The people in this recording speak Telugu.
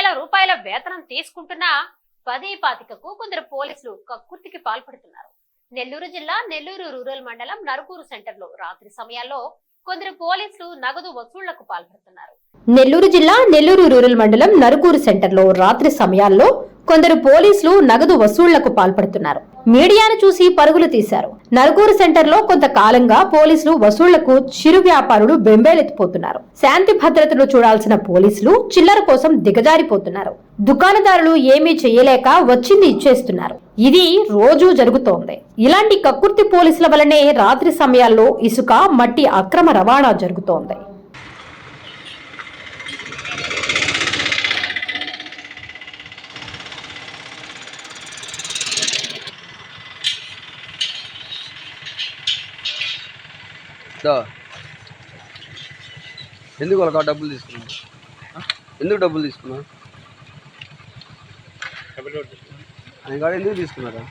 10,000 రూపాయల వేతనం తీసుకుంటున్నా 10-25కు కొందరు పోలీసులు కక్కుర్తికి పాల్పడుతున్నారు. నెల్లూరు జిల్లా నెల్లూరు రూరల్ మండలం నరుకూరు సెంటర్లో రాత్రి సమయాల్లో కొందరు పోలీసులు నగదు వసూళ్లకు పాల్పడుతున్నారు. నెల్లూరు జిల్లా నెల్లూరు రూరల్ మండలం నరుకూరు సెంటర్లో రాత్రి సమయాల్లో కొందరు పోలీసులు నగదు వసూళ్లకు పాల్పడుతున్నారు. మీడియాను చూసి పరుగులు తీశారు. నరుకూరు సెంటర్లో కొంతకాలంగా పోలీసులు వసూళ్లకు చిరు వ్యాపారులు బెంబేలెత్తిపోతున్నారు. శాంతి భద్రతను చూడాల్సిన పోలీసులు చిల్లర కోసం దిగజారిపోతున్నారు. దుకాణదారులు ఏమీ చేయలేక వచ్చింది ఇచ్చేస్తున్నారు. ఇది రోజూ జరుగుతోంది. ఇలాంటి కక్కుర్తి పోలీసుల వల్లనే రాత్రి సమయాల్లో ఇసుక, మట్టి అక్రమ రవాణా జరుగుతోంది. ఎందుకు వాళ్ళకి డబ్బులు తీసుకున్నావు? ఎందుకు డబ్బులు తీసుకున్నావు? ఆయన కాడ ఎందుకు తీసుకున్నారా?